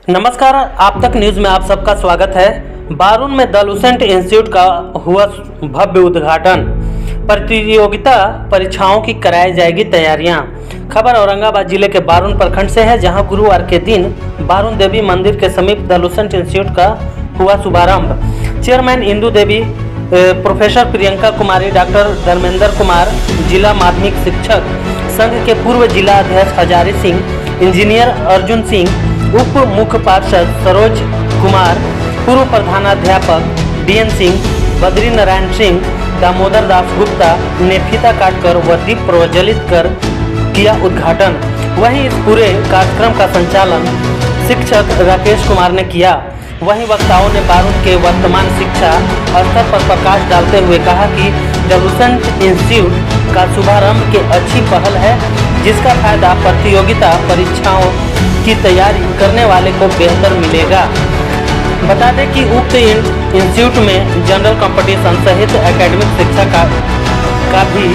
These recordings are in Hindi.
नमस्कार, आप तक न्यूज में आप सबका स्वागत है। बारून में द लुसेंट इंस्टीट्यूट का हुआ भव्य उद्घाटन। प्रतियोगिता परीक्षाओं की कराई जाएगी तैयारियां। खबर औरंगाबाद जिले के बारून प्रखंड से है, जहां गुरुवार के दिन बारून देवी मंदिर के समीप द लुसेंट इंस्टीट्यूट का हुआ शुभारंभ। चेयरमैन इंदू देवी, प्रोफेसर प्रियंका कुमारी, डॉक्टर धर्मेंद्र कुमार, जिला माध्यमिक शिक्षक संघ के पूर्व जिला अध्यक्ष हजारी सिंह, इंजीनियर अर्जुन सिंह, उप मुख्य पार्षद सरोज कुमार, पूर्व प्रधानाध्यापक डीएन सिंह, बद्री नारायण सिंह, दामोदर दास गुप्ता ने फीता काटकर व दीप प्रज्वलित कर किया उद्घाटन। वहीं इस पूरे कार्यक्रम का संचालन शिक्षक राकेश कुमार ने किया। वहीं वक्ताओं ने बारून के वर्तमान शिक्षा स्तर पर प्रकाश डालते हुए कहा कि द लुसेंट इंस्टीट्यूट का शुभारंभ के अच्छी पहल है, जिसका फायदा प्रतियोगिता परीक्षाओं की तैयारी करने वाले को बेहतर मिलेगा। बता दें कि उक्त इंस्टीट्यूट में जनरल कंपटीशन सहित एकेडमिक शिक्षा भी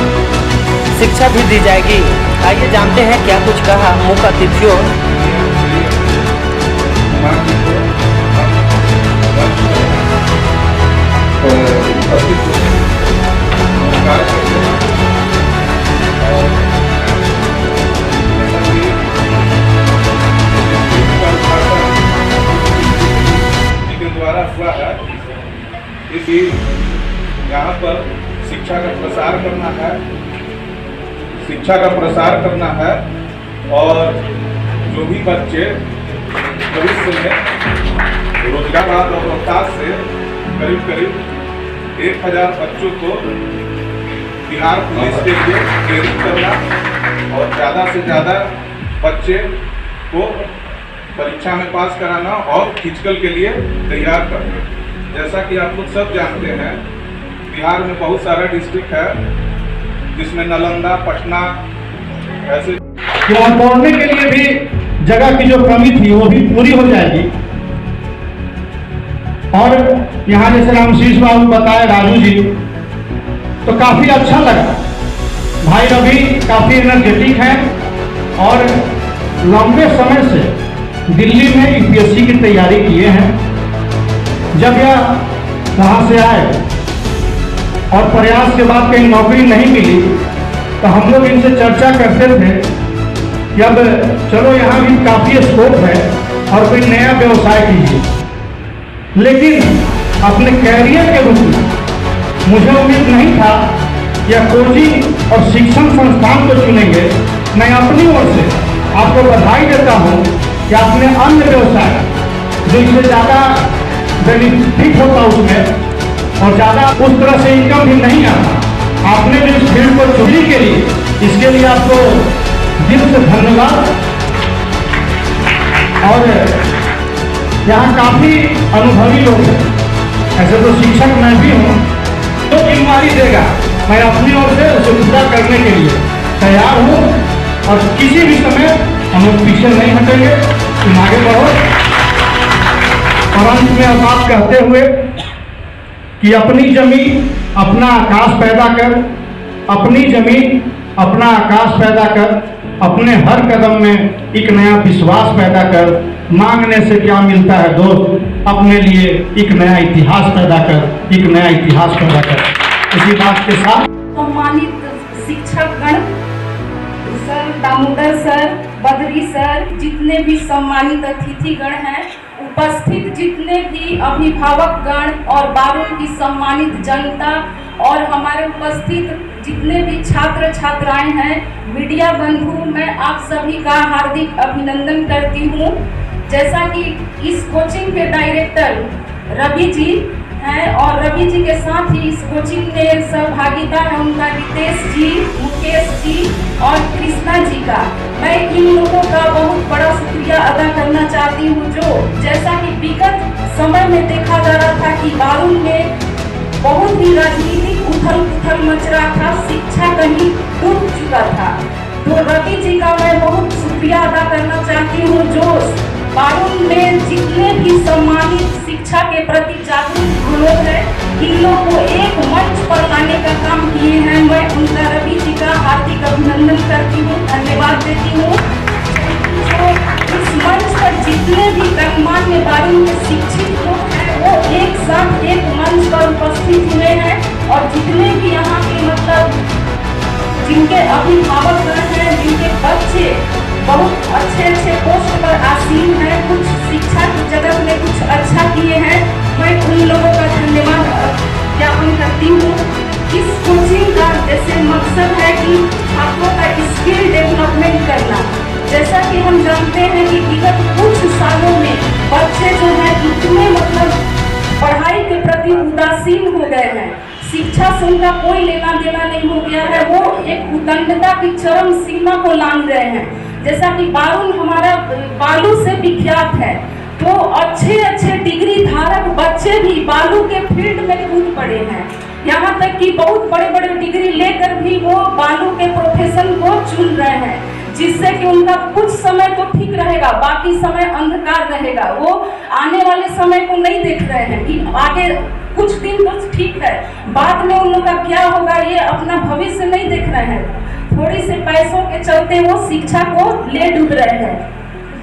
शिक्षा भी दी जाएगी। आइए जानते हैं क्या कुछ कहा मुख्य अतिथियों। हुआ है इसी यहाँ पर शिक्षा का प्रसार करना है और जो भी बच्चे भविष्य में रोजगार और अवकाश से करीब 1000 बच्चों को बिहार पुलिस के लिए प्रेरित करना और ज़्यादा से ज़्यादा बच्चे को परीक्षा में पास कराना और फिजिकल के लिए तैयार करना। जैसा कि आप लोग सब जानते हैं, बिहार में बहुत सारा डिस्ट्रिक्ट है जिसमें नालंदा, पटना ऐसे वहाँ दौड़ने के लिए भी जगह की जो कमी थी वो भी पूरी हो जाएगी। और यहाँ जैसे रामशीष बाबू बताए, राजू जी, तो काफी अच्छा लगा। भाई रवि काफी एनर्जेटिक है और लंबे समय से दिल्ली में यूपीएससी की तैयारी किए हैं। जब यह वहाँ से आए और प्रयास के बाद कहीं नौकरी नहीं मिली तो हम लोग इनसे चर्चा करते थे कि अब चलो यहाँ भी काफ़ी स्कोप है और कोई नया व्यवसाय कीजिए। लेकिन अपने कैरियर के रूप में मुझे उम्मीद नहीं था यह कोचिंग और शिक्षण संस्थान को चुनेंगे। मैं अपनी ओर से आपको बधाई देता हूँ कि आपने अन्य व्यवसाय जो इससे ज़्यादा बेनिफिट होता उसमें और ज़्यादा उस तरह से इनकम भी नहीं आता, आपने जो इस फील्ड को चुनी के लिए, इसके लिए आपको दिल से धन्यवाद। और यहाँ काफ़ी अनुभवी लोग हैं, ऐसे तो शिक्षक मैं भी हूँ। तो जिम्मेदारी देगा, मैं अपनी ओर से उसे पूरा करने के लिए तैयार हूँ और किसी भी समय हम लोग पीछे नहीं हटेंगे, तुम आगे बढ़ो। और अंत में अब बात कहते हुए कि अपनी जमीन अपना आकाश पैदा कर, अपनी जमीन अपना आकाश पैदा कर, अपने हर कदम में एक नया विश्वास पैदा कर। मांगने से क्या मिलता है दोस्त, अपने लिए एक नया इतिहास पैदा कर, एक नया इतिहास पैदा कर। इसी बात के साथ सम्मानित शिक्षक गण, sir Damodar sir, Badri sir, जितने भी सम्मानित अतिथिगण हैं, उपस्थित जितने भी अभिभावक गण और बारून की सम्मानित जनता और हमारे उपस्थित जितने भी छात्र छात्राएं हैं, मीडिया बंधु, मैं आप सभी का हार्दिक अभिनंदन करती हूं। जैसा कि इस कोचिंग के डायरेक्टर रवि जी हैं और रवि जी के साथ ही इस कोचिंग में सहभागिता है उनका रितेश जी, मुकेश जी और कृष्णा जी का। मैं इन लोगों का बहुत बड़ा शुक्रिया अदा करना चाहती हूँ। जो जैसा कि विगत समय में देखा जा रहा था कि बारून में बहुत ही राजनीतिक उथल पुथल मच रहा था, शिक्षा कहीं डूब चुका था, तो रवि जी का मैं बहुत शुक्रिया अदा करना चाहती हूँ जो बारून में जितने भी सम्मानित शिक्षा के प्रति जागरूक लोग हैं, इन लोगों को एक मंच पर लाने का काम किए हैं। मैं उनका रवि जी का हार्दिक अभिनंदन करती हूँ, धन्यवाद देती हूँ। तो इस मंच पर जितने भी के बारुन के शिक्षित लोग हैं वो एक साथ एक मंच पर उपस्थित हुए हैं और जितने भी यहाँ के मतलब जिनके अभिभावक हैं, जिनके बच्चे बहुत अच्छे अच्छे पोस्ट पर आसीन हैं, कुछ शिक्षा की जगत में कुछ अच्छा किए हैं, मैं उन लोगों का धन्यवाद ज्ञापन करती हूँ। इस कोचिंग का जैसे मकसद है कि छात्रों का स्किल डेवलपमेंट करना। जैसा कि हम जानते हैं कि विगत कुछ सालों में बच्चे जो हैं इतने मतलब पढ़ाई के प्रति उदासीन हो गए हैं, शिक्षा से उनका कोई लेना देना नहीं हो गया है, वो एक उदंडता की चरम सीमा को लांघ रहे हैं। जैसा कि बारुन हमारा बालू से विख्यात है, तो अच्छे अच्छे डिग्री धारक बच्चे भी बालू के फील्ड में कूद पड़े हैं। यहाँ तक कि बहुत बड़े बड़े डिग्री लेकर भी वो बालू के प्रोफेशन को चुन रहे हैं, जिससे कि उनका कुछ समय तो ठीक रहेगा, बाकी समय अंधकार रहेगा। वो आने वाले समय को नहीं देख रहे हैं कि आगे कुछ दिन तो ठीक है, बाद में उन लोग का क्या होगा, ये अपना भविष्य नहीं देख रहे हैं। थोड़ी से पैसों के चलते वो शिक्षा को ले डूब रहे हैं।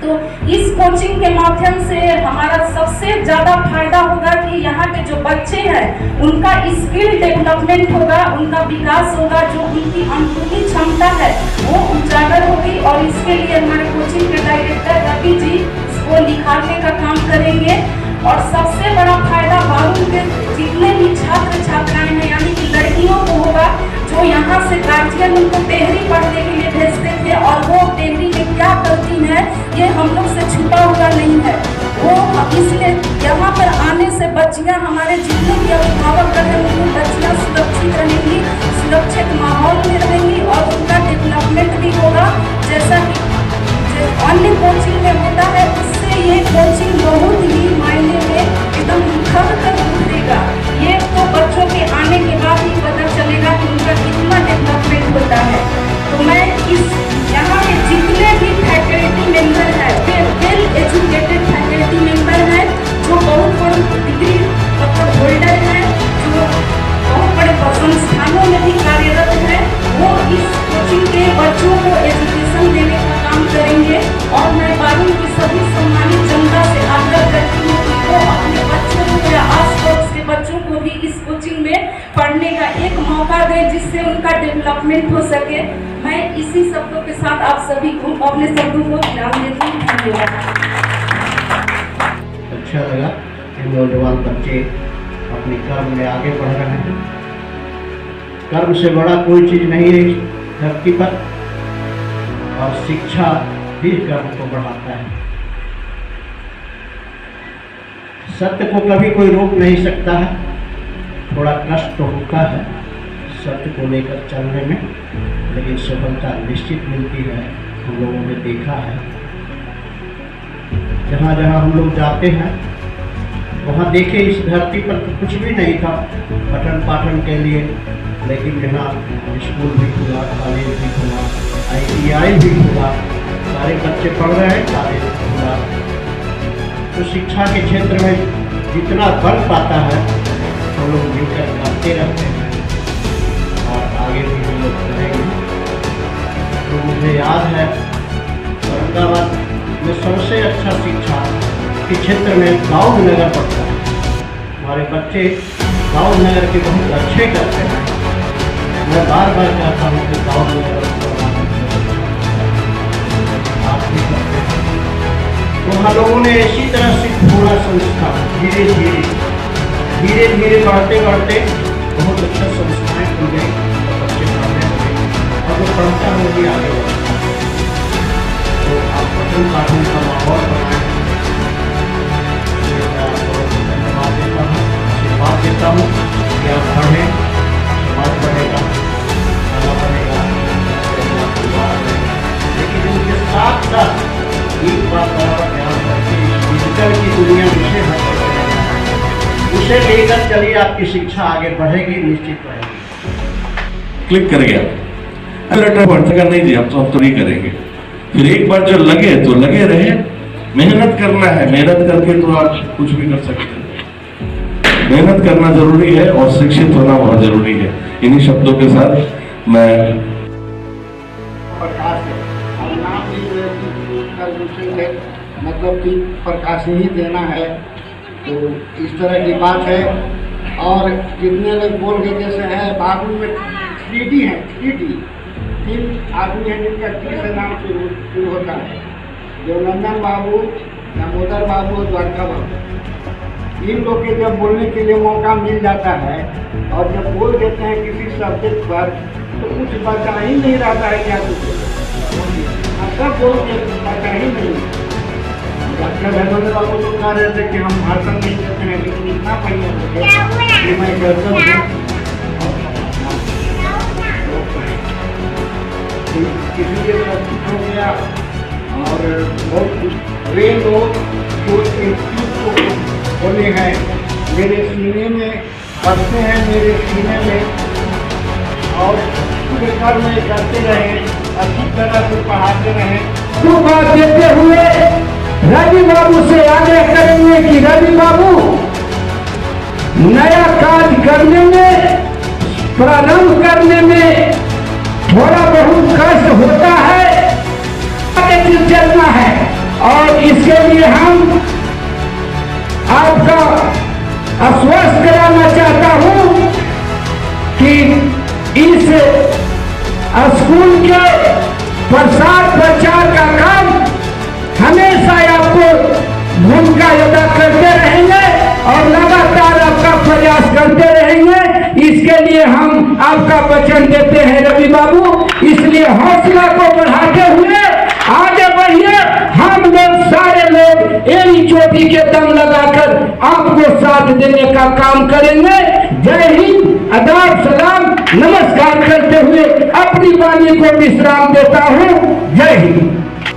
तो इस कोचिंग के माध्यम से हमारा सबसे ज़्यादा फायदा होगा कि यहाँ के जो बच्चे हैं उनका स्किल डेवलपमेंट होगा, उनका विकास होगा, जो उनकी अंदरूनी क्षमता है वो उजागर होगी। और इसके लिए हमारे कोचिंग के डायरेक्टर रवि जी इसको निखारने का काम करेंगे। और सबसे बड़ा फायदा बारुन के जितने भी छात्र छात्राएं हैं यानी कि लड़कियों को होगा, जो यहाँ से गार्जियन उनको टेहरी पढ़ने के लिए भेजते थे और वो टेहरी में क्या करती हैं ये हम लोग से छुपा हुआ नहीं है। वो इसलिए यहाँ पर आने से बच्चियाँ हमारे जितने भी अभिभावक रहेंगे बच्चियाँ सुरक्षित रहेंगी, सुरक्षित माहौल में रहेंगी और उनका डेवलपमेंट भी होगा। जैसा कि अन्य कोचिंग में होता है उससे ये कोचिंग बहुत ही मायने में एकदम खर कर उभरेगा। ये तो बच्चों के आने के बाद ही पता चलेगा कि उनका कितना डेवलपमेंट होता है। तो मैं इस यहाँ के जितने भी फैकल्टी मेंबर हैं वे वेल एजुकेटेड फैकल्टी मेंबर हैं, जो बहुत बड़ी डिग्री मतलब होल्डर हैं, जो बहुत बड़े संस्थानों में भी कार्यरत हैं, वो इस कोचिंग के बच्चों को एजुकेशन देने का काम करेंगे। और मैं बारुन की सभी सम्मानित जनता से आग्रह करती हूँ कि वो अपने बच्चों को या आस पड़ोस के बच्चों को भी इस कोचिंग में पढ़ने का एक मौका दें जिससे उनका डेवलपमेंट हो सके। मैं इसी शब्दों के साथ आप सभी को अपने शब्दों को विराम देती हूँ। धन्यवाद। अच्छा लगा कि नौजवान बच्चे अपने कर्म में आगे बढ़ रहे हैं। कर्म से बड़ा कोई चीज़ नहीं है धरती पर, और शिक्षा भी कर्म को बढ़ाता है। सत्य को कभी कोई रोक नहीं सकता है, थोड़ा कष्ट तो होता है सत्य को लेकर चलने में, लेकिन सफलता निश्चित मिलती है। हम लोगों ने देखा है जहाँ जहाँ हम लोग जाते हैं वहाँ देखे इस धरती पर तो कुछ भी नहीं था पठन पाठन के लिए, लेकिन यहाँ स्कूल भी खुला, कॉलेज भी खुला, ITI भी खुला, सारे बच्चे पढ़ रहे हैं, कॉलेज भी खुला। तो शिक्षा के क्षेत्र में जितना बल पाता है हम लोग मिलकर करते रहते हैं और आगे भी हम लोग करेंगे। तो मुझे याद है औरंगाबाद में सबसे अच्छा शिक्षा के क्षेत्र में गाँव नगर पड़ता है। हमारे बच्चे गाँव नगर के बहुत अच्छे करते हैं। मैं बार बार कहता हूँ कि गाँव नगर आप भी करते हैं। तो हम लोगों ने इसी तरह से पूरा संस्था धीरे धीरे बढ़ते बढ़ते बहुत अच्छा संस्थाएं खुल गई, बच्चे पढ़ने लगे और वो पढ़ता हुआ भी आगे बढ़ता है। तो आप पठन पाठन का माहौल बनाएं। धन्यवाद देता हूँ, आशीर्वाद देता हूँ कि आप पढ़ें, समाज बढ़ेगा, खाना बनेगा, परिवार बनेगा। लेकिन उनके साथ साथ एक बात बराबर ध्यान रखिए, डिजिटल की दुनिया विषय उसे लेकर चलिए, आपकी शिक्षा आगे बढ़ेगी, निश्चित बढ़ेगी। क्लिक कर गया, लेटर पढ़ते का नहीं जी, हम तो नहीं करेंगे। फिर एक बार जो लगे तो लगे रहे, मेहनत करना है, मेहनत करके तो आप कुछ भी कर सकते हैं। मेहनत करना जरूरी है और शिक्षित होना बहुत जरूरी है। इन्हीं शब्दों के साथ मैं मतलब कि प्रकाश ही देना है। तो इस तरह की बात है। और कितने लोग बोल गए जैसे है बाबू में 3D है, 3D 3 आदमी है जिनका टी से नाम शुरू होता है, देवनंदन बाबू, दामोदर बाबू और द्वारका बाबू। इन लोग के जब बोलने के लिए मौका मिल जाता है और जब बोल देते हैं किसी सब्जेक्ट पर तो कुछ बचा ही नहीं रहता है। क्या कुछ सब बोल के बचा ही नहीं। डॉक्टर धर्मेंद्र बाबू तो कह रहे थे कि हम भाषण नहीं देते हैं, लेकिन इतना बढ़िया कि मैं करता हूँ किसी के सब कुछ हो गया। और बहुत वे लोग जो इस चीज को बोले हैं मेरे सीने में बसते हैं, मेरे सीने में, और पूरे घर में करते रहे, अच्छी तरह से पढ़ाते रहे। तो बात देते हुए रवि बाबू से आगे करेंगे कि रवि बाबू नया कार्य करने में, प्रारंभ करने में थोड़ा बहुत कष्ट होता है, लेकिन चलना है। और इसके लिए हम आपका आश्वस्त कराना चाहता हूं कि इस स्कूल के प्रसार प्रचार का काम हमेशा आपको भूमिका अदा करते रहेंगे और लगातार आपका प्रयास करते रहेंगे। इसके लिए हम आपका वचन देते हैं रवि बाबू। इसलिए हौसला को बढ़ाते हुए आगे बढ़िए। हम लोग सारे लोग एड़ी चोटी के दम लगाकर आपको साथ देने का काम करेंगे। जय हिंद, आदाब, सलाम, नमस्कार करते हुए अपनी वाणी को विश्राम देता हूँ। जय हिंद।